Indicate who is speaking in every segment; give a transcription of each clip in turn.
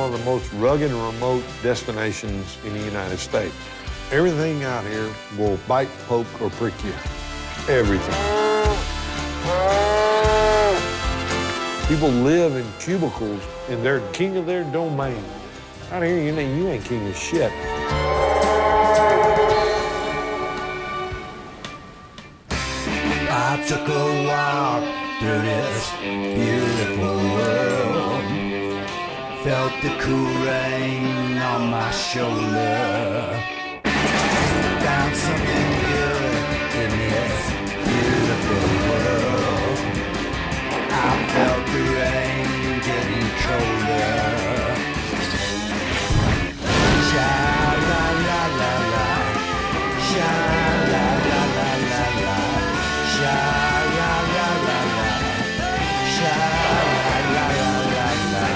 Speaker 1: one of the most rugged and remote destinations in the United States. Everything out here will bite, poke, or prick you. Everything. People live in cubicles and they're king of their domain. Out here, you ain't king of shit.
Speaker 2: I took a walk through this beautiful world. Felt the cool rain on my shoulder. Found something good in this beautiful world. I felt the rain getting colder. Sha-la-la-la-la, sha-la-la-la-la-la, sha-la-la-la-la, sha-la-la-la-la-la.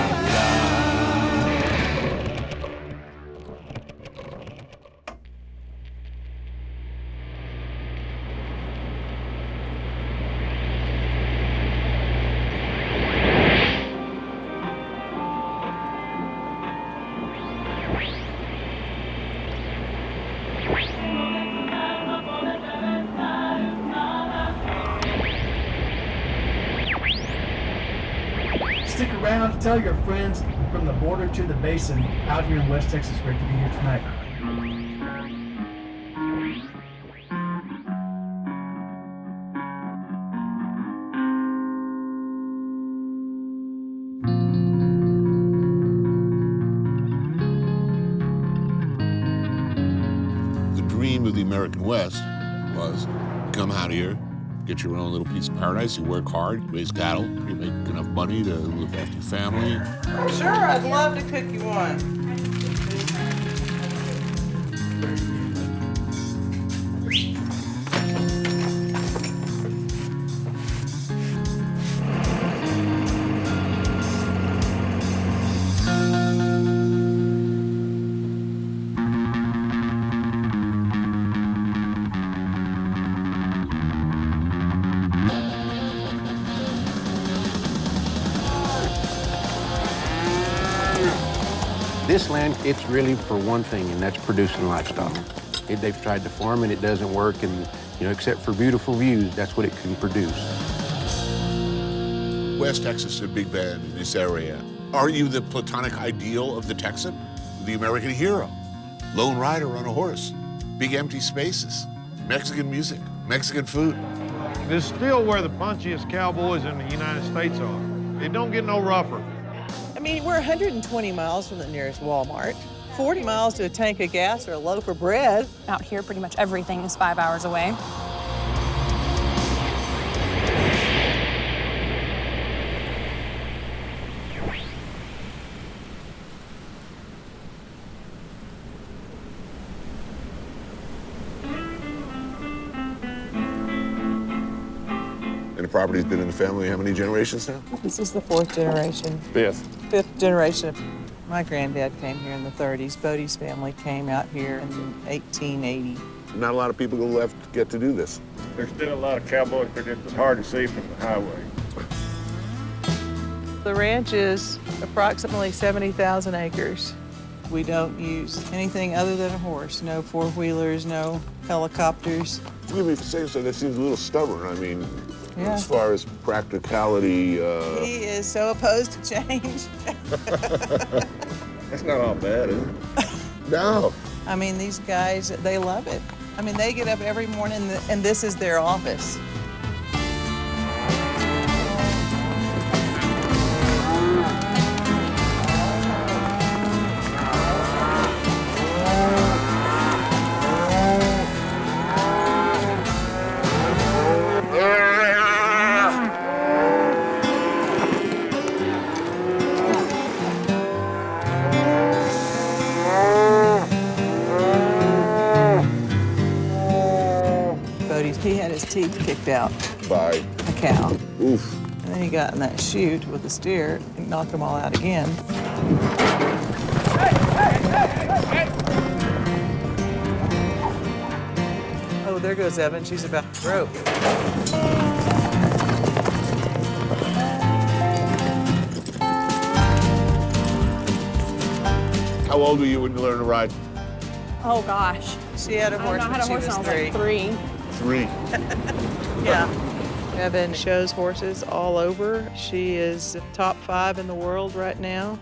Speaker 3: Stick around to tell your friends from the border to the basin out here in West Texas. Great to be here tonight.
Speaker 4: The dream of the American West was come out here, get your own little piece of paradise, you work hard, raise cattle, you make enough money to look after your family.
Speaker 5: Sure, I'd love to cook you one.
Speaker 6: This land, it's really for one thing, and that's producing livestock. They've tried to farm and it doesn't work, and except for beautiful views, that's what it can produce.
Speaker 4: West Texas is a big band in this area. Are you the platonic ideal of the Texan? The American hero? Lone rider on a horse? Big empty spaces? Mexican music? Mexican food?
Speaker 1: This is still where the punchiest cowboys in the United States are. They don't get no rougher.
Speaker 5: I mean, we're 120 miles from the nearest Walmart, 40 miles to a tank of gas or a loaf of bread.
Speaker 7: Out here, pretty much everything is 5 hours away.
Speaker 4: And the property's been in the family how many generations now?
Speaker 5: This is the fourth generation. Fifth generation. My granddad came here in the 30s. Bodie's family came out here in 1880.
Speaker 4: Not a lot of people left get to do this.
Speaker 1: There's still a lot of cowboys, but it's hard to see from the highway.
Speaker 5: The ranch is approximately 70,000 acres. We don't use anything other than a horse. No four-wheelers, no helicopters.
Speaker 4: Forgive me for saying so, that seems a little stubborn. I mean,
Speaker 5: Yeah.
Speaker 4: as far as practicality,
Speaker 5: He is so opposed to change.
Speaker 1: That's not all bad, is it?
Speaker 4: no.
Speaker 5: I mean, these guys, they love it. I mean, they get up every morning and this is their office. He had his teeth kicked out
Speaker 4: By
Speaker 5: a cow.
Speaker 4: oof.
Speaker 5: And then he got in that chute with the steer and knocked them all out again. Oh, there goes Evan. She's about to throw.
Speaker 4: How old were you when you learned to ride?
Speaker 7: Oh gosh.
Speaker 5: She had a
Speaker 7: I
Speaker 5: horse
Speaker 7: don't know
Speaker 5: when
Speaker 7: how to
Speaker 5: she
Speaker 7: horse
Speaker 5: was
Speaker 7: when I was like 3.
Speaker 4: 3.
Speaker 5: Yeah. Evan shows horses all over. She is top 5 in the world right now.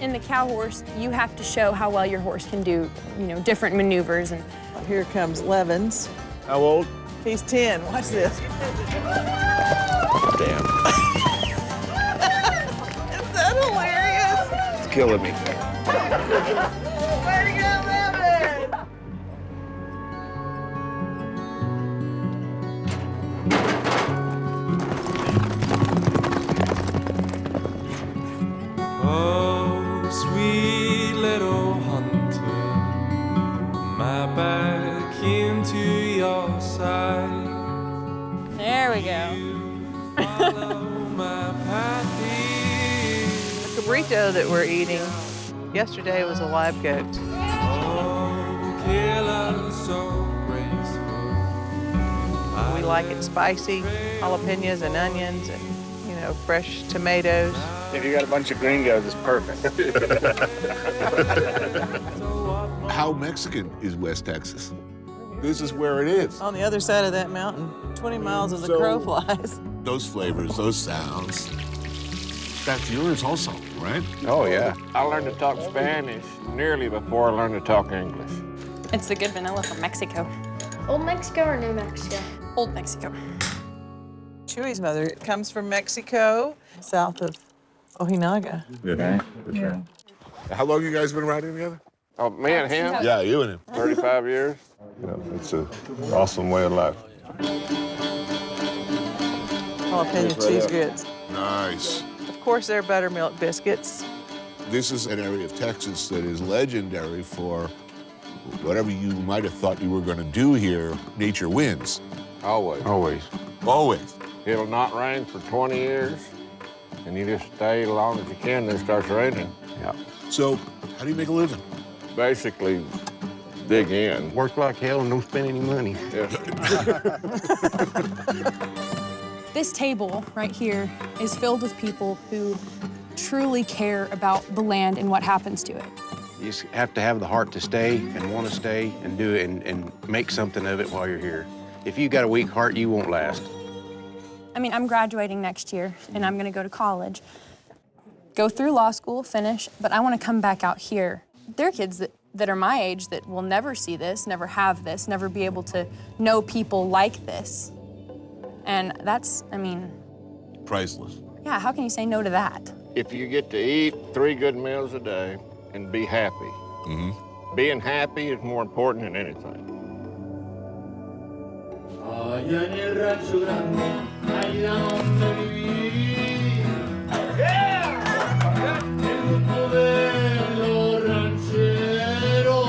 Speaker 7: In the cow horse, you have to show how well your horse can do, different maneuvers. And
Speaker 5: Here comes Levins.
Speaker 4: How old?
Speaker 5: He's 10. Watch this.
Speaker 4: Damn.
Speaker 5: Is that hilarious?
Speaker 4: It's killing me.
Speaker 5: Way to go, Levin!
Speaker 8: Oh, sweet little hunter, my back into your side.
Speaker 7: there we go.
Speaker 8: Follow my path here.
Speaker 5: The burrito that we're eating yesterday was a live goat.
Speaker 8: Oh, killer, so graceful.
Speaker 5: We like it spicy, jalapenos and onions and, fresh tomatoes.
Speaker 9: If you got a bunch of gringos, it's perfect.
Speaker 4: How Mexican is West Texas? This is where it is.
Speaker 5: On the other side of that mountain, 20 miles as the crow flies.
Speaker 4: Those flavors, those sounds. That's yours also, right?
Speaker 6: Oh, yeah. I learned to talk Spanish nearly before I learned to talk English.
Speaker 7: It's the good vanilla from Mexico.
Speaker 10: Old Mexico or New Mexico?
Speaker 7: Old Mexico.
Speaker 5: Chewy's mother comes from Mexico, south of Ojinaga.
Speaker 4: Yeah. How long you guys been riding together?
Speaker 6: Oh, me and him,
Speaker 4: Yeah, you and him.
Speaker 6: 35 years.
Speaker 11: It's an awesome way of life.
Speaker 5: Jalapeno cheese grits.
Speaker 4: Nice.
Speaker 5: Of course, they're buttermilk biscuits.
Speaker 4: This is an area of Texas that is legendary for whatever you might have thought you were going to do here, nature wins.
Speaker 6: Always.
Speaker 11: Always.
Speaker 4: Always.
Speaker 6: It'll not rain for 20 years, and you just stay as long as you can, then it starts raining.
Speaker 11: Yeah.
Speaker 4: So, how do you make a living?
Speaker 6: Basically, dig in.
Speaker 11: Work like hell and don't spend any money.
Speaker 6: Yes.
Speaker 7: This table right here is filled with people who truly care about the land and what happens to it.
Speaker 6: You just have to have the heart to stay and want to stay and do it and make something of it while you're here. If you got a weak heart, you won't last.
Speaker 7: I mean, I'm graduating next year, and I'm gonna go to college, go through law school, finish, but I wanna come back out here. There are kids that are my age that will never see this, never have this, never be able to know people like this. And that's,
Speaker 4: Priceless.
Speaker 7: yeah, how can you say no to that?
Speaker 6: If you get to eat 3 good meals a day and be happy, being happy is more important than anything.
Speaker 2: Allá en el rancho grande, allá donde viví. El gusto de los rancheros.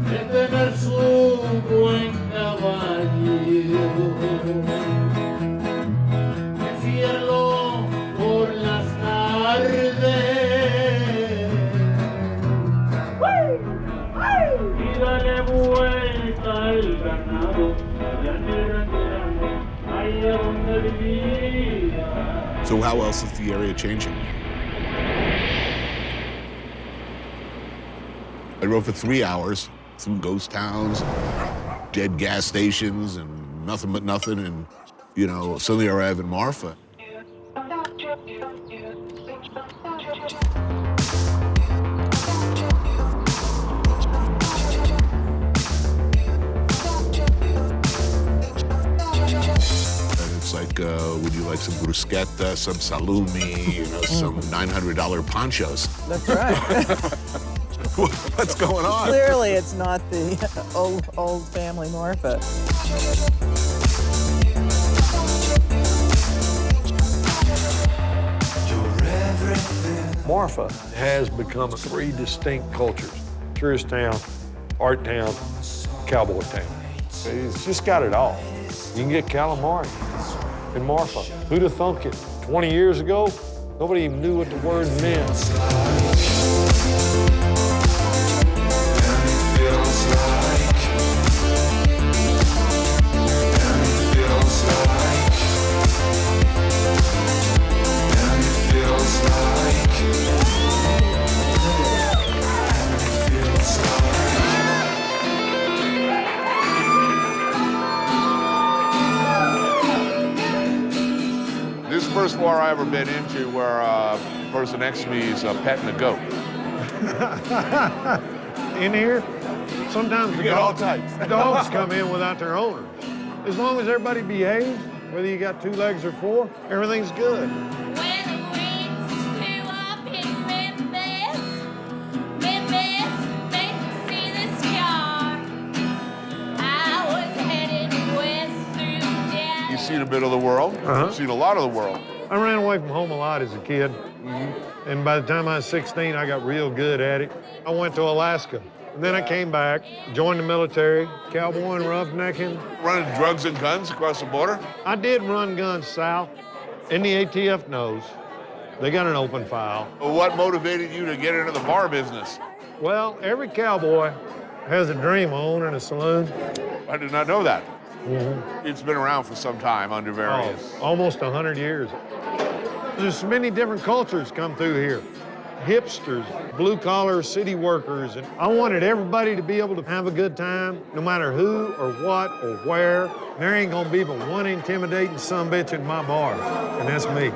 Speaker 2: De tener su buen caballo. El cielo por las tardes. Y dale vuelta al ganado, allá en el rancho grande, allá donde vivía.
Speaker 4: So how else is the area changing? I drove for 3 hours through ghost towns, dead gas stations, and nothing but nothing, and, suddenly I arrive in Marfa. It's like, would you like some bruschetta, some salumi, some $900 ponchos?
Speaker 5: That's right.
Speaker 4: What's going on?
Speaker 5: Clearly, it's not the old family Marfa.
Speaker 1: Marfa has become 3 distinct cultures: tourist town, art town, cowboy town. It's just got it all. You can get calamari in Marfa. Who'd have thunk it? 20 years ago, nobody even knew what the word meant.
Speaker 8: Feels like
Speaker 4: ever been into where a person next to me is petting a goat.
Speaker 1: In here, sometimes
Speaker 4: get all types.
Speaker 1: dogs come in without their owners. As long as everybody behaves, whether you got 2 legs or 4, everything's good.
Speaker 4: You've seen a bit of the world. You've seen a lot of the world.
Speaker 1: I ran away from home a lot as a kid. And by the time I was 16, I got real good at it. I went to Alaska. And then I came back, joined the military, cowboy and roughnecking.
Speaker 4: Running drugs and guns across the border?
Speaker 1: I did run guns south, and the ATF knows. They got an open file.
Speaker 4: Well, what motivated you to get into the bar business?
Speaker 1: Well, every cowboy has a dream of owning a saloon.
Speaker 4: I did not know that. It's been around for some time under various...
Speaker 1: Almost 100 years. There's many different cultures come through here. Hipsters, blue-collar city workers, and I wanted everybody to be able to have a good time, no matter who or what or where. There ain't gonna be but one intimidating sumbitch in my bar, and that's me.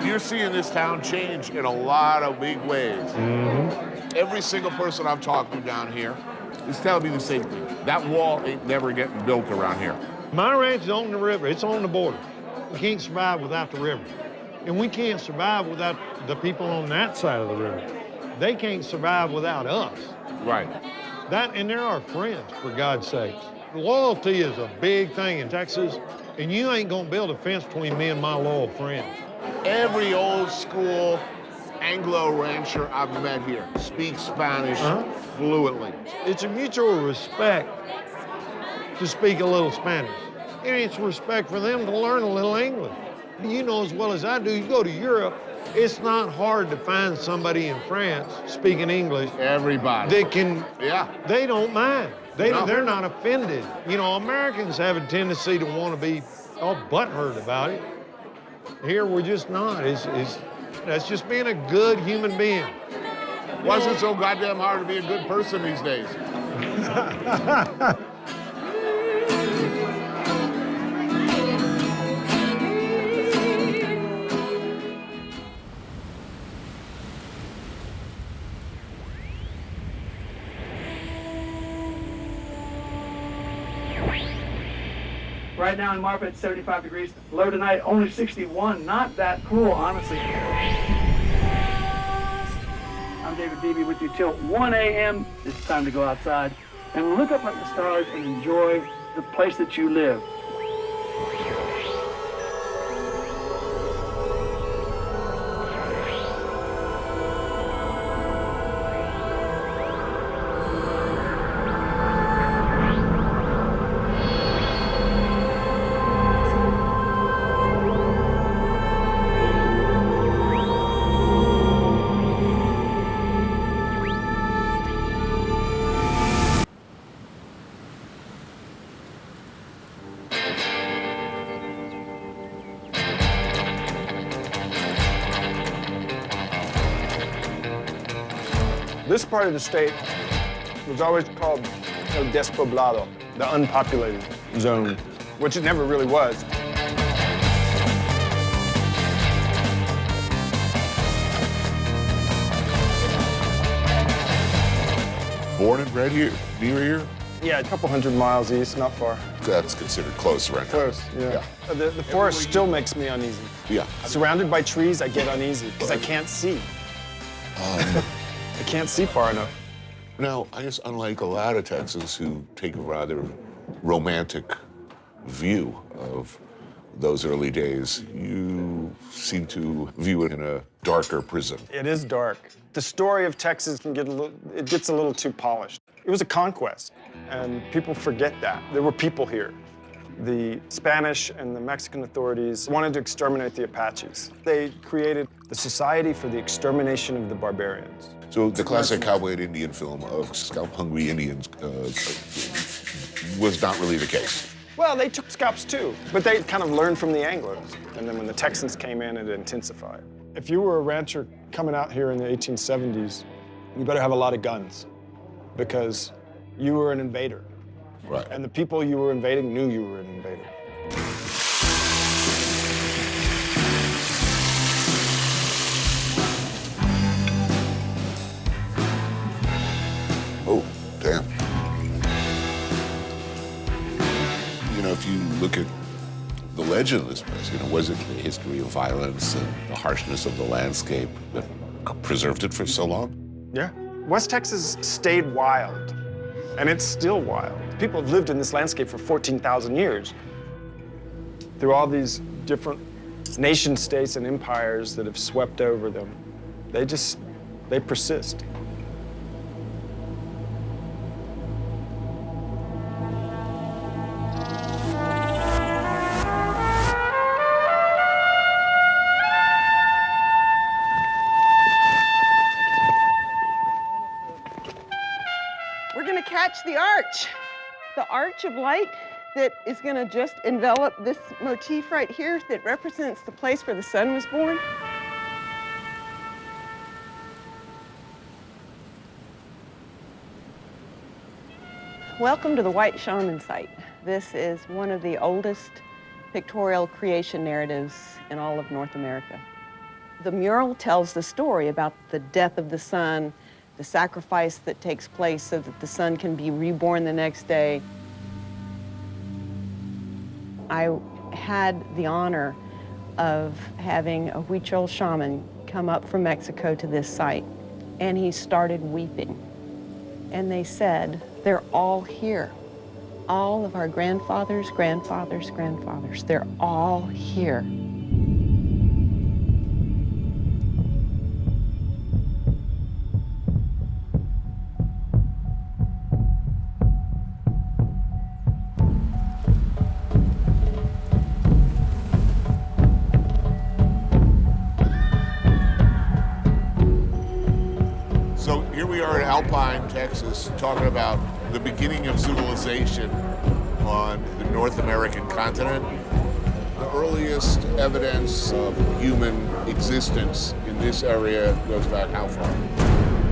Speaker 4: You're seeing this town change in a lot of big ways. Every single person I've talked to down here is telling me the same thing. That wall ain't never getting built around here.
Speaker 1: My ranch is on the river. It's on the border. We can't survive without the river. And we can't survive without the people on that side of the river. They can't survive without us.
Speaker 4: Right.
Speaker 1: And they're our friends, for God's sakes. Loyalty is a big thing in Texas, and you ain't gonna build a fence between me and my loyal friends.
Speaker 4: Every old school Anglo rancher I've met here speaks Spanish fluently.
Speaker 1: It's a mutual respect to speak a little Spanish. And it's respect for them to learn a little English. You know as well as I do, you go to Europe, it's not hard to find somebody in France speaking English.
Speaker 4: Everybody.
Speaker 1: They can, they don't mind. They're not offended. You know, Americans have a tendency to want to be all butthurt about it. Here, we're just not. That's just being a good human being.
Speaker 4: Why is it so goddamn hard to be a good person these days?
Speaker 3: Right now in Marfa, it's 75 degrees. Low tonight, only 61. Not that cool, honestly. I'm David Beebe with you till 1 a.m. It's time to go outside and look up at the stars and enjoy the place that you live.
Speaker 9: This part of the state was always called El Despoblado, the unpopulated zone, which it never really was.
Speaker 4: Born and bred here, near here?
Speaker 9: Yeah, a couple 100 miles east, not far.
Speaker 4: That's considered close right now.
Speaker 9: Close, yeah. The forest still makes me uneasy.
Speaker 4: Yeah.
Speaker 9: Surrounded by trees, I get uneasy because I can't see. I can't see far enough.
Speaker 4: Now, I guess unlike a lot of Texans who take a rather romantic view of those early days, you seem to view it in a darker prism.
Speaker 9: It is dark. The story of Texas gets a little too polished. It was a conquest, and people forget that. There were people here. The Spanish and the Mexican authorities wanted to exterminate the Apaches. They created the Society for the Extermination of the Barbarians.
Speaker 4: So the classic cowboy and Indian film of scalp-hungry Indians was not really the case.
Speaker 9: Well, they took scalps too, but they kind of learned from the Anglos. And then when the Texans came in, it intensified. If you were a rancher coming out here in the 1870s, you better have a lot of guns because you were an invader.
Speaker 4: Right.
Speaker 9: And the people you were invading knew you were an invader.
Speaker 4: Oh, damn. You know, if you look at the legend of this place, you know, was it the history of violence and the harshness of the landscape that preserved it for so long?
Speaker 9: Yeah. West Texas stayed wild, and it's still wild. People have lived in this landscape for 14,000 years. Through all these different nation states and empires that have swept over them, they persist.
Speaker 5: We're gonna catch the arch of light that is gonna just envelop this motif right here that represents the place where the sun was born. Welcome to the White Shaman site. This is one of the oldest pictorial creation narratives in all of North America. The mural tells the story about the death of the sun, the sacrifice that takes place so that the sun can be reborn the next day. I had the honor of having a Huichol shaman come up from Mexico to this site, and he started weeping. And they said, they're all here. All of our grandfathers, grandfathers, grandfathers, they're all here.
Speaker 4: So here we are in Alpine, Texas, talking about the beginning of civilization on the North American continent. The earliest evidence of human existence in this area goes back how far?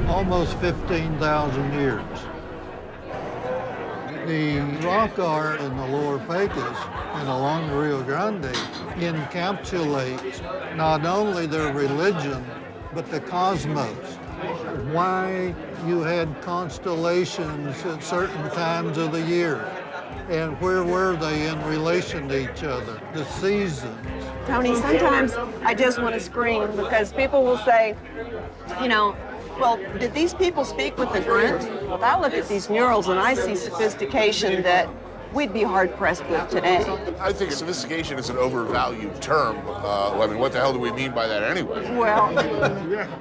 Speaker 12: Almost 15,000 years. The rock art in the lower Pecos and along the Rio Grande encapsulates not only their religion, but the cosmos. Why you had constellations at certain times of the year, and where were they in relation to each other, the seasons.
Speaker 5: Tony, sometimes I just want to scream because people will say, you know, well, did these people speak with a grunt? Well, I look at these murals and I see sophistication that we'd be hard-pressed with today.
Speaker 4: I think sophistication is an overvalued term. I mean, what the hell do we mean by that anyway?
Speaker 5: Well,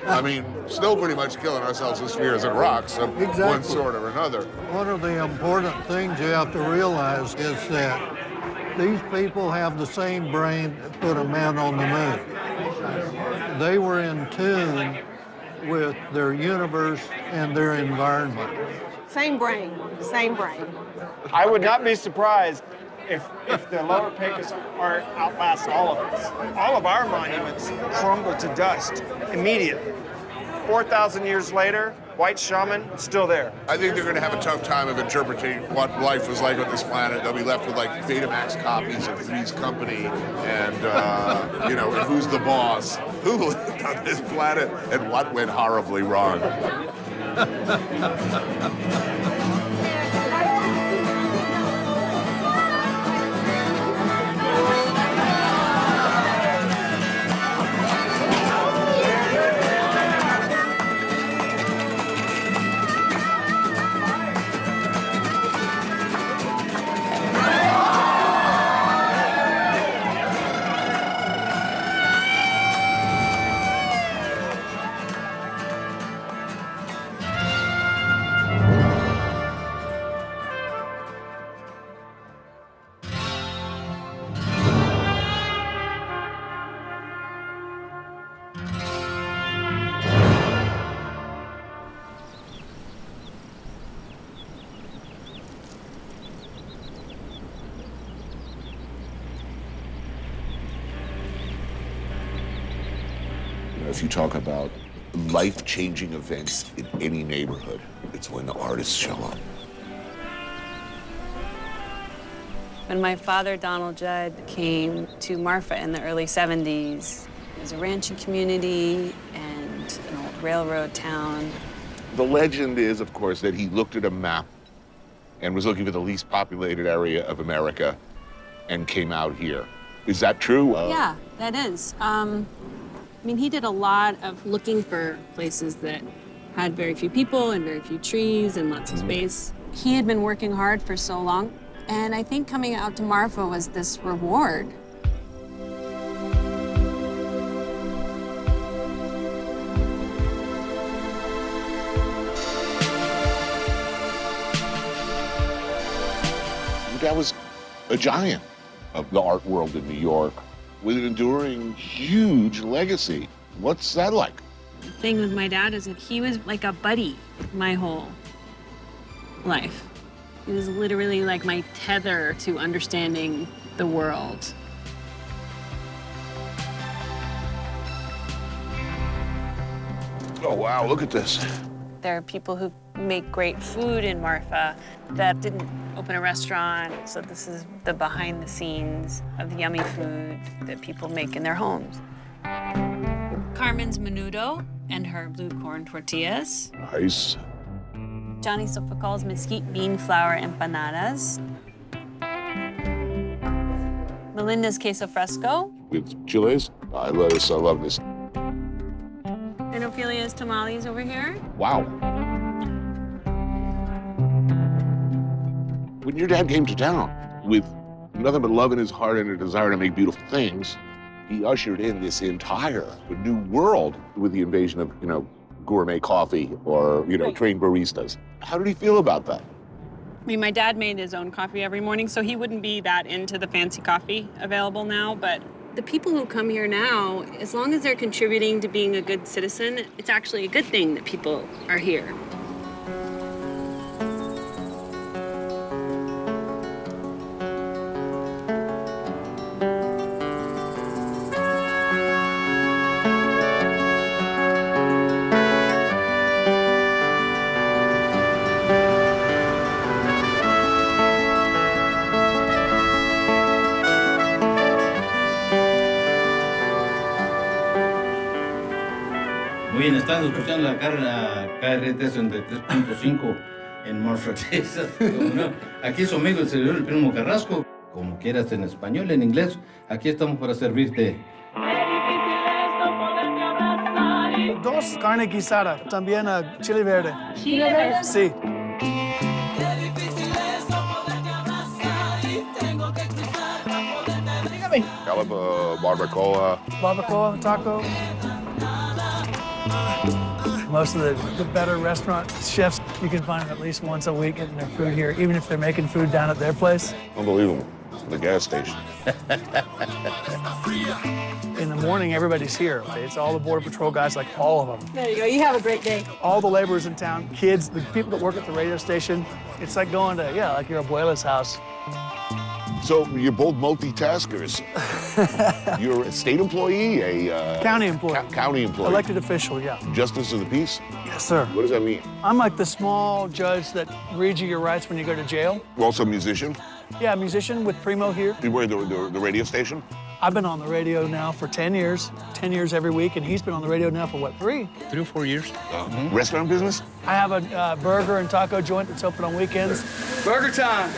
Speaker 4: I mean, still pretty much killing ourselves with spheres and rocks of one sort or another.
Speaker 12: One of the important things you have to realize is that these people have the same brain that put a man on the moon. They were in tune with their universe and their environment.
Speaker 5: same brain, same brain.
Speaker 9: I would not be surprised if the lower Pecos outlast all of us. All of our monuments crumble to dust immediately. 4,000 years later, White Shaman, still there.
Speaker 4: I think they're going to have a tough time of interpreting what life was like on this planet. They'll be left with like Betamax copies of Three's Company and, you know, and Who's the Boss? Who lived on this planet and what went horribly wrong? If you talk about life-changing events in any neighborhood, it's when the artists show up.
Speaker 13: When my father, Donald Judd, came to Marfa in the early 70s, it was a ranching community and an old railroad town.
Speaker 4: The legend is, of course, that he looked at a map and was looking for the least populated area of America and came out here. Is that true?
Speaker 13: Yeah, that is. I mean, he did a lot of looking for places that had very few people and very few trees and lots of space. He had been working hard for so long, and I think coming out to Marfa was this reward.
Speaker 4: That was a giant of the art world in New York with an enduring, huge legacy. What's that like?
Speaker 13: The thing with my dad is that he was like a buddy my whole life. He was literally like my tether to understanding the world.
Speaker 4: Oh, wow, look at this.
Speaker 13: There are people who make great food in Marfa that didn't open a restaurant. So this is the behind the scenes of the yummy food that people make in their homes. Carmen's menudo and her blue corn tortillas.
Speaker 4: Nice.
Speaker 13: Johnny Sofocal's mesquite bean flour empanadas. Melinda's queso fresco.
Speaker 4: With chiles? I love this.
Speaker 13: And Ophelia's tamales over here.
Speaker 4: Wow. When your dad came to town with nothing but love in his heart and a desire to make beautiful things, he ushered in this entire new world with the invasion of, gourmet coffee or, trained baristas. How did he feel about that?
Speaker 13: I mean, my dad made his own coffee every morning, so he wouldn't be that into the fancy coffee available now, but the people who come here now, as long as they're contributing to being a good citizen, it's actually a good thing that people are here.
Speaker 14: Bien, están escuchando la KRT 63.5 en Marfa, Texas. No, aquí es su amigo el servidor, el Primo Carrasco. Como quieras, en español, en inglés, aquí estamos para servirte.
Speaker 3: Dos carne guisada, también chile verde.
Speaker 10: ¿Chile verde?
Speaker 3: Sí. Dígame.
Speaker 4: Barbacoa.
Speaker 3: Barbacoa, taco. Most of the better restaurant chefs, you can find them at least once a week getting their food here, even if they're making food down at their place.
Speaker 4: Unbelievable. The gas station.
Speaker 3: In the morning, everybody's here. It's all the Border Patrol guys, like all of them.
Speaker 10: There you go. You have a great day.
Speaker 3: All the laborers in town, kids, the people that work at the radio station. It's like going to, like your abuela's house.
Speaker 4: So you're both multitaskers. You're a state employee, a
Speaker 3: county employee.
Speaker 4: County employee.
Speaker 3: Elected official, yeah.
Speaker 4: Justice of the peace?
Speaker 3: Yes, sir.
Speaker 4: What does that mean?
Speaker 3: I'm like the small judge that reads you your rights when you go to jail.
Speaker 4: You're also a musician?
Speaker 3: Yeah, musician with Primo here.
Speaker 4: You were the radio station?
Speaker 3: I've been on the radio now for 10 years every week, and he's been on the radio now for what, 3?
Speaker 6: 3 or 4 years.
Speaker 4: Restaurant business?
Speaker 3: I have a burger and taco joint that's open on weekends. Burger time!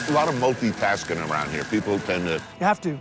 Speaker 4: A lot of multitasking around here. People tend to...
Speaker 3: You have to.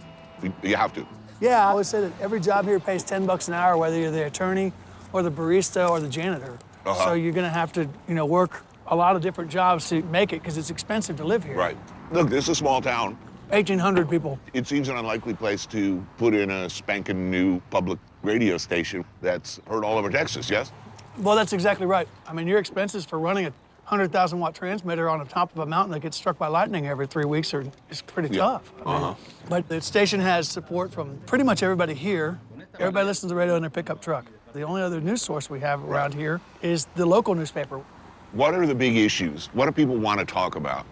Speaker 4: You have to.
Speaker 3: Yeah, I always say that every job here pays $10 an hour, whether you're the attorney or the barista or the janitor. So you're gonna have to, work a lot of different jobs to make it because it's expensive to live here.
Speaker 4: Right. Look, this is a small town.
Speaker 3: 1,800 people.
Speaker 4: It seems an unlikely place to put in a spanking new public radio station that's heard all over Texas, yes?
Speaker 3: Well, that's exactly right. I mean, your expenses for running a 100,000-watt transmitter on the top of a mountain that gets struck by lightning every 3 weeks is pretty tough. I mean, but the station has support from pretty much everybody here. Everybody listens to the radio in their pickup truck. The only other news source we have around here is the local newspaper.
Speaker 4: What are the big issues? What do people want to talk about?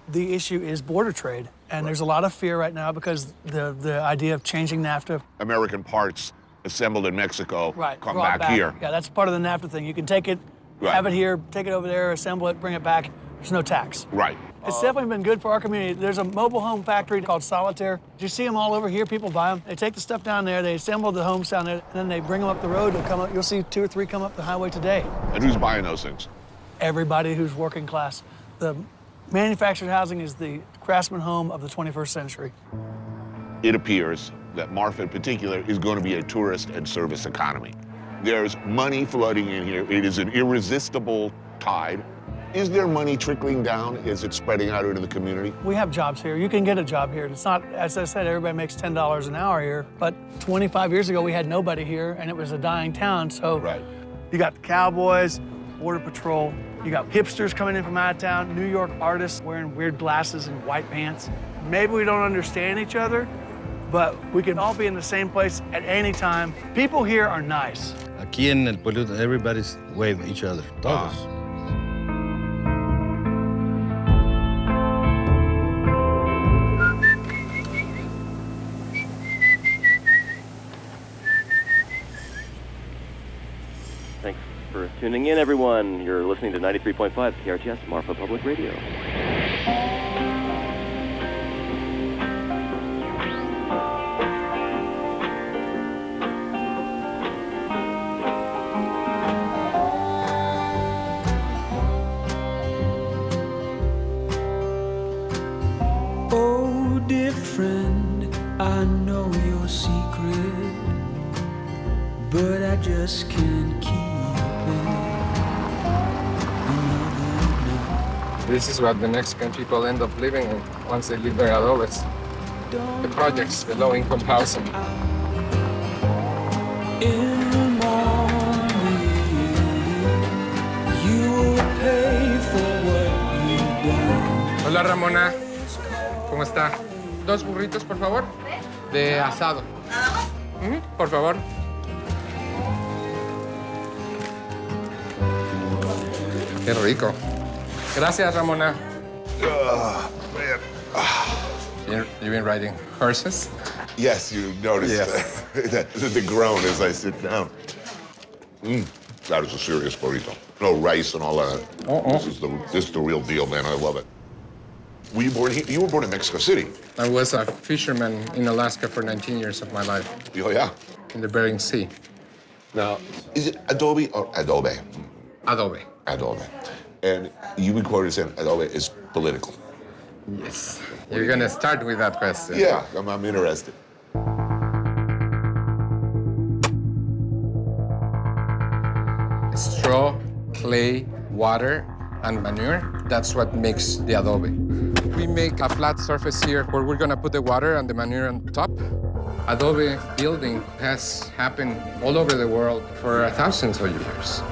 Speaker 3: The issue is border trade, and there's a lot of fear right now because the idea of changing NAFTA.
Speaker 4: American parts assembled in Mexico come
Speaker 3: brought
Speaker 4: back here.
Speaker 3: Yeah, that's part of the NAFTA thing. You can take it, have it here, take it over there, assemble it, bring it back. There's no tax.
Speaker 4: Right.
Speaker 3: It's definitely been good for our community. There's a mobile home factory called Solitaire. You see them all over here. People buy them. They take the stuff down there, they assemble the homes down there, and then they bring them up the road. They'll come up. You'll see 2 or 3 come up the highway today.
Speaker 4: And who's buying those things?
Speaker 3: Everybody who's working class. The manufactured housing is the craftsman home of the 21st century.
Speaker 4: It appears that Marfa in particular is going to be a tourist and service economy. There's money flooding in here. It is an irresistible tide. Is there money trickling down? Is it spreading out into the community?
Speaker 3: We have jobs here. You can get a job here. It's not, as I said, everybody makes $10 an hour here, but 25 years ago we had nobody here and it was a dying town, so
Speaker 4: right.
Speaker 3: You got the cowboys, border patrol, you got hipsters coming in from out of town, New York artists wearing weird glasses and white pants. Maybe we don't understand each other, but we can all be in the same place at any time. People here are nice.
Speaker 14: Aquí en el pueblo, everybody's wave each other. Todos.
Speaker 15: Thanks for tuning in, everyone. You're listening to 93.5 KRTS, Marfa Public Radio.
Speaker 8: Oh, dear friend, I know your secret, but I just can't keep it.
Speaker 16: This is what the Mexican people end up living in once they leave their adobes. The projects, the low-income housing.
Speaker 8: In the morning, you will pay for what you've done.
Speaker 16: Hola, Ramona. ¿Cómo está? 2 burritos, por favor. De asado. Por favor. Qué rico. Gracias, Ramona.
Speaker 4: Man.
Speaker 16: You've been riding horses?
Speaker 4: Yes, you noticed the groan as I sit down. That is a serious burrito. No rice and all that. This is the real deal, man. I love it. Were you born here? You were born in Mexico City.
Speaker 16: I was a fisherman in Alaska for 19 years of my life.
Speaker 4: Oh, yeah?
Speaker 16: In the Bering Sea.
Speaker 4: Now, is it Adobe or Adobe?
Speaker 16: Adobe.
Speaker 4: Adobe. And you been quoted saying Adobe is political.
Speaker 16: Yes. You're going to start with that question.
Speaker 4: Yeah, I'm interested.
Speaker 16: Straw, clay, water, and manure, that's what makes the adobe. We make a flat surface here where we're gonna put the water and the manure on top. Adobe building has happened all over the world for thousands of years.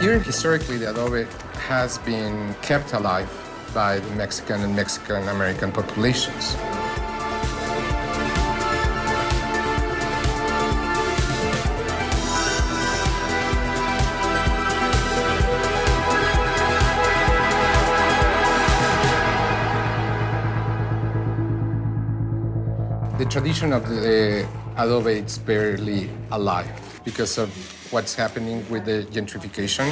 Speaker 16: Here, historically, the adobe has been kept alive by the Mexican and Mexican-American populations. The tradition of the adobe is barely alive because of what's happening with the gentrification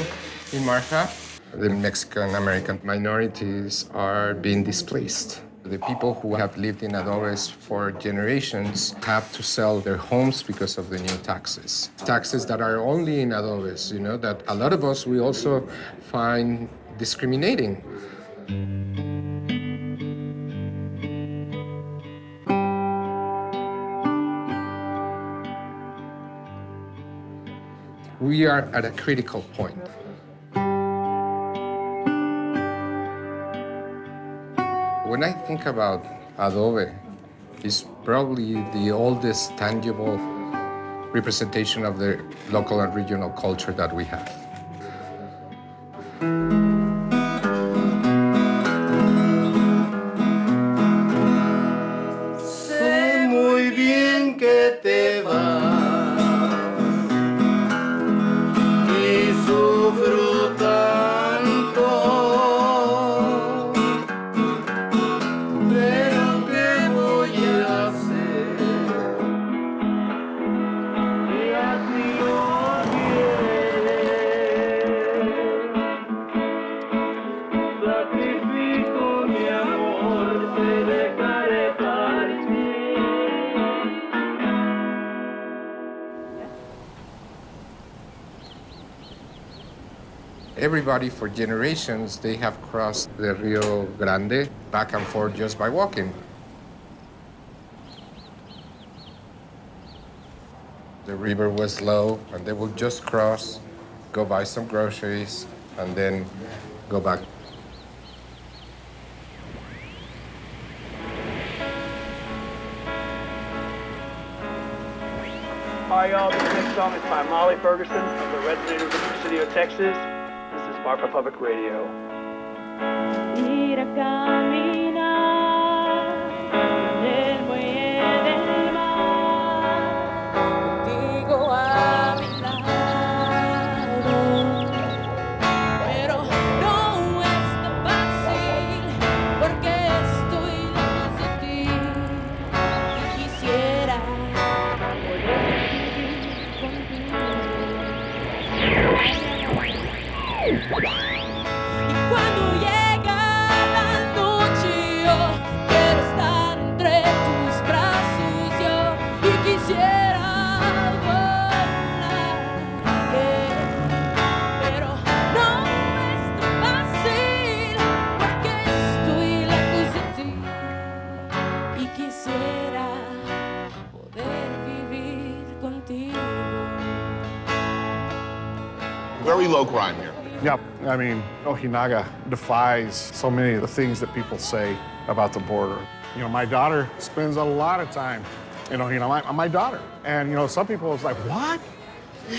Speaker 16: in Marfa. The Mexican-American minorities are being displaced. The people who have lived in adobes for generations have to sell their homes because of the new taxes. Taxes that are only in adobes, you know, that a lot of us, we also find discriminating. We are at a critical point. When I think about adobe, it's probably the oldest tangible representation of the local and regional culture that we have.
Speaker 8: Sé muy bien que te vas y sufro tanto, pero ¿qué voy a hacer?
Speaker 16: Everybody for generations, they have crossed the Rio Grande back and forth just by walking. The river was low, and they would just cross, go buy some groceries, and then go back.
Speaker 17: Hi, y'all. This next song is by Molly Ferguson of the Resonator of Presidio, Texas. This is Marfa Public Radio.
Speaker 2: Ir a caminar del muelle del mar, contigo a mi lado, pero no es tan fácil porque estoy lejos de ti y quisiera poder vivir contigo. Y cuando llega la noche yo quiero estar entre tus brazos yo y quisiera volar, pero no es tan fácil porque estoy lejos de ti y quisiera poder vivir contigo.
Speaker 4: Very low crime here.
Speaker 18: Yep, I mean, Ojinaga defies so many of the things that people say about the border. You know, my daughter spends a lot of time in Ojinaga, my daughter. And, you know, some people is like, what?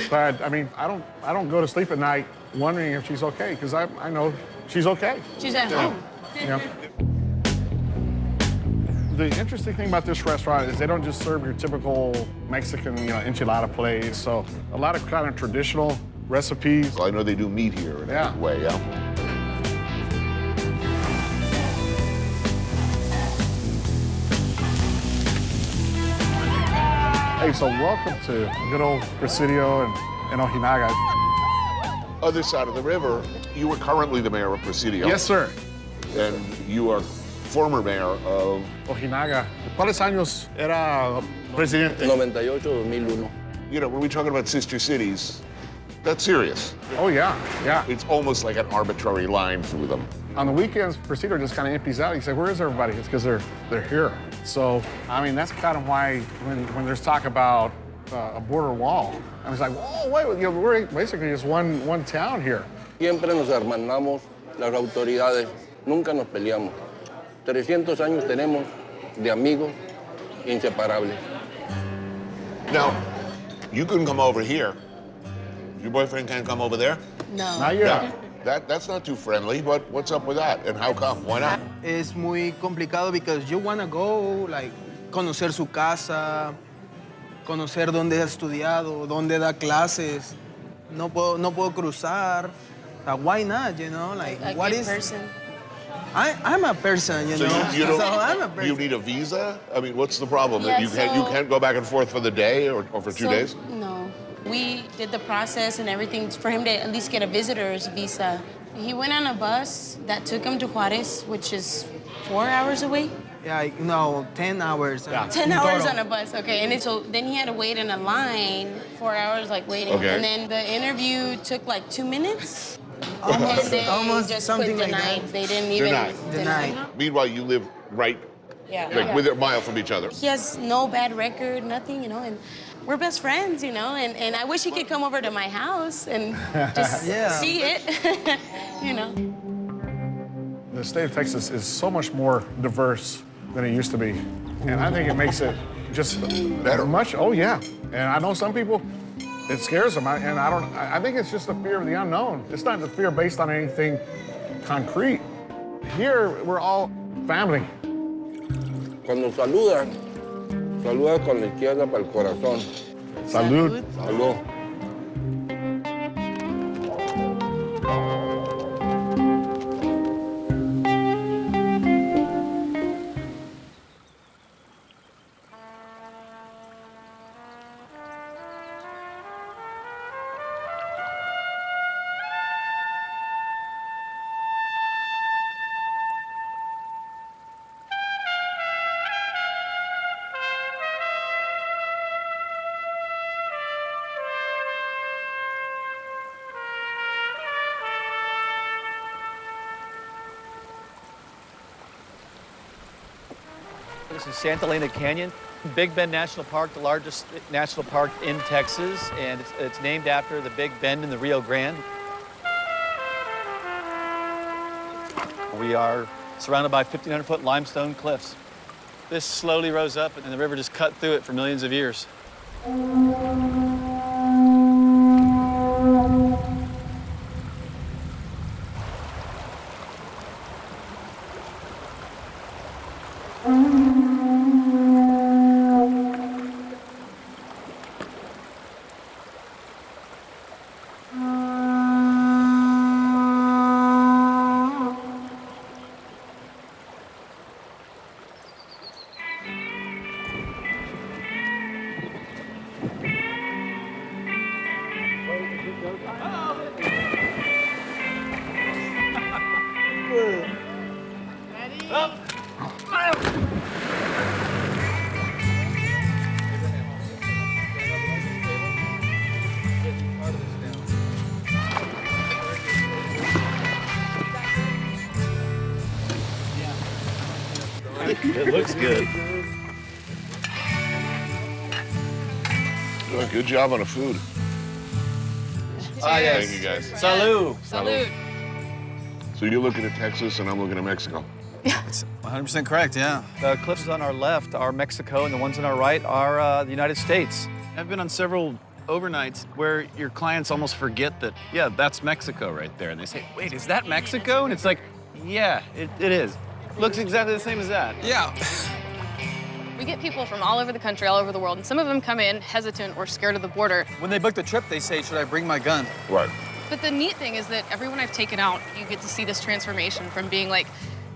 Speaker 18: But, I mean, I don't go to sleep at night wondering if she's okay, because I know she's okay.
Speaker 13: She's at home.
Speaker 18: Yeah. The interesting thing about this restaurant is they don't just serve your typical Mexican, you know, enchilada place. So a lot of kind of traditional recipes.
Speaker 4: Well, I know they do meat here in a way, yeah.
Speaker 18: Hey, so welcome to good old Presidio and Ojinaga.
Speaker 4: Other side of the river, you were currently the mayor of Presidio.
Speaker 18: Yes, sir.
Speaker 4: And you are former mayor of
Speaker 18: Ojinaga. ¿Cuáles años era presidente?
Speaker 19: 98-2001.
Speaker 4: You know, when we're talking about sister cities, that's serious.
Speaker 18: Oh, yeah, yeah.
Speaker 4: It's almost like an arbitrary line through them.
Speaker 18: On the weekends, Presidio just kind of empties out. You say, where is everybody? It's because they're here. So, I mean, that's kind of why when there's talk about a border wall, I was like, whoa, wait, you know, we're basically just one town here.
Speaker 19: Siempre nos hermanamos, las autoridades, nunca nos peleamos. 300 años tenemos de amigos inseparables.
Speaker 4: Now, you couldn't come over here. Your boyfriend can't come over there?
Speaker 13: No.
Speaker 18: Not yet.
Speaker 4: That's not too friendly, but what's up with that? And how come? Why not?
Speaker 20: Es muy complicado because you want to go, like, conocer su casa, conocer dónde ha estudiado, dónde da clases. No puedo cruzar. Why not, you know? Like, what is...
Speaker 13: person.
Speaker 20: I'm a person, you
Speaker 4: So
Speaker 20: know?
Speaker 4: you don't,
Speaker 20: so I'm a person.
Speaker 4: you need a visa? I mean, what's the problem?
Speaker 13: Yeah,
Speaker 4: you can't go back and forth for the day or for 2 days?
Speaker 13: No. We did the process and everything for him to at least get a visitor's visa. He went on a bus that took him to Juarez, which is 4 hours away.
Speaker 20: Yeah, no, 10 hours.
Speaker 18: Yeah.
Speaker 13: 10 hours on a bus, okay. And so then he had to wait in a line, 4 hours, like waiting.
Speaker 4: Okay.
Speaker 13: And then the interview took like 2 minutes.
Speaker 20: Almost,
Speaker 13: and they
Speaker 20: almost
Speaker 13: just
Speaker 20: something
Speaker 13: put
Speaker 20: like
Speaker 13: denied.
Speaker 20: that.
Speaker 13: They didn't even
Speaker 20: Denied.
Speaker 4: Meanwhile, you live right,
Speaker 13: Yeah.
Speaker 4: like within a mile from each other.
Speaker 13: He has no bad record, nothing, you know, and we're best friends, you know, and I wish he could come over to my house and just see it, you know.
Speaker 18: The state of Texas is so much more diverse than it used to be. And I think it makes it just
Speaker 4: better.
Speaker 18: Much, oh yeah. And I know some people, it scares them. I think it's just the fear of the unknown. It's not the fear based on anything concrete. Here, we're all family.
Speaker 19: Cuando saluda con la izquierda para el corazón.
Speaker 18: Salud.
Speaker 19: Salud.
Speaker 21: This is Santa Elena Canyon, Big Bend National Park, the largest national park in Texas, and it's named after the Big Bend in the Rio Grande. We are surrounded by 1,500-foot limestone cliffs. This slowly rose up, and the river just cut through it for millions of years.
Speaker 4: It looks good. Doing a good job on the food.
Speaker 21: Ah, yes.
Speaker 4: Thank you, guys.
Speaker 21: Salud.
Speaker 13: Salud.
Speaker 4: So you're looking at Texas, and I'm looking at Mexico.
Speaker 21: It's 100% correct, yeah. The cliffs on our left are Mexico, and the ones on our right are the United States. I've been on several overnights where your clients almost forget that, yeah, that's Mexico right there. And they say, wait, is that Mexico? And it's like, yeah, it is. Looks exactly the same as that. Yeah.
Speaker 22: We get people from all over the country, all over the world, and some of them come in hesitant or scared of the border.
Speaker 21: When they book the trip, they say, should I bring my gun?
Speaker 4: Right.
Speaker 22: But the neat thing is that everyone I've taken out, you get to see this transformation from being like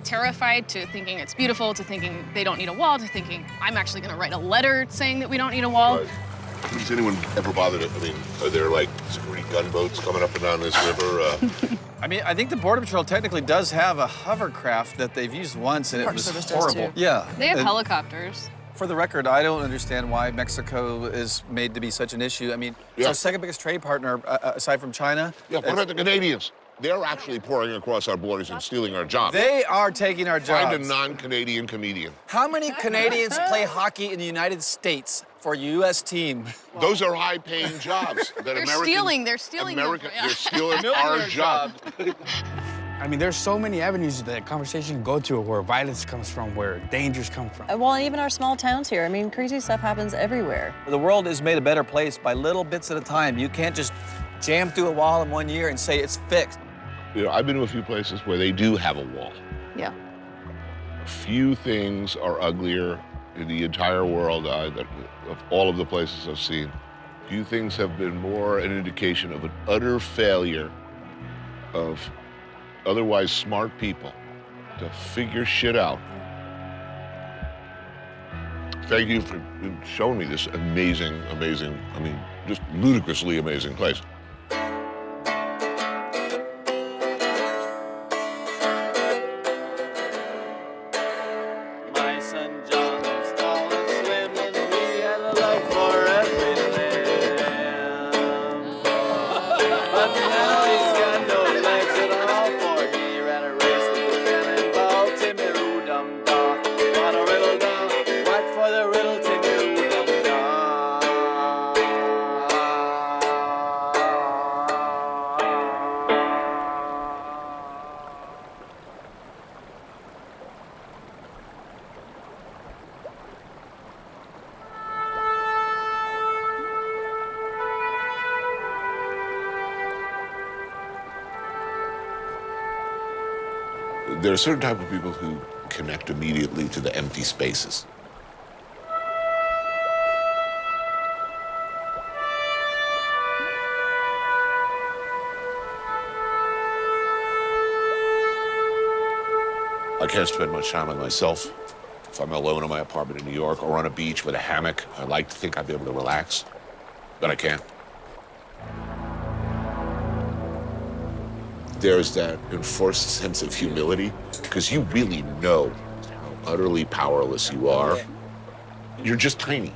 Speaker 22: terrified to thinking it's beautiful, to thinking they don't need a wall, to thinking I'm actually gonna write a letter saying that we don't need a wall.
Speaker 4: Right. Has anyone ever bothered it? I mean, are there like security gunboats coming up and down this river?
Speaker 21: I mean, I think the Border Patrol technically does have a hovercraft that they've used once, and
Speaker 22: Park
Speaker 21: it was
Speaker 22: Service does,
Speaker 21: horrible.
Speaker 22: too.
Speaker 21: Yeah.
Speaker 22: They have
Speaker 21: And
Speaker 22: helicopters.
Speaker 21: For the record, I don't understand why Mexico is made to be such an issue. I mean, it's
Speaker 4: Yeah.
Speaker 21: our second biggest trade partner aside from China.
Speaker 4: Yeah, what about the Canadians? They're actually pouring across our borders and stealing our jobs.
Speaker 21: They are taking our jobs.
Speaker 4: Find a non-Canadian comedian.
Speaker 21: How many Canadians play hockey in the United States for a U.S. team?
Speaker 4: Those are high-paying jobs. That
Speaker 22: They're stealing them.
Speaker 4: They're stealing our jobs.
Speaker 23: I mean, there's so many avenues that conversation can go to where violence comes from, where dangers come from.
Speaker 24: Well, even our small towns here, I mean, crazy stuff happens everywhere.
Speaker 21: The world is made a better place by little bits at a time. You can't just jam through a wall in 1 year and say it's fixed.
Speaker 4: You know, I've been to a few places where they do have a wall.
Speaker 22: Yeah.
Speaker 4: Few things are uglier in the entire world of all of the places I've seen. Few things have been more an indication of an utter failure of otherwise smart people to figure shit out. Thank you for showing me this amazing, I mean, just ludicrously amazing place.
Speaker 21: My son John was tall and slim, and he had a love for everything. But now he's got no legs at all, for he ran a race with the cannonball. Timmy Roo Dum Da, what a riddle da, what for the riddle Timmy Roo Dum Da.
Speaker 4: There are certain type of people who connect immediately to the empty spaces. I can't spend much time on myself. If I'm alone in my apartment in New York or on a beach with a hammock, I like to think I'd be able to relax, but I can't. There's that enforced sense of humility, because you really know how utterly powerless you are. You're just tiny.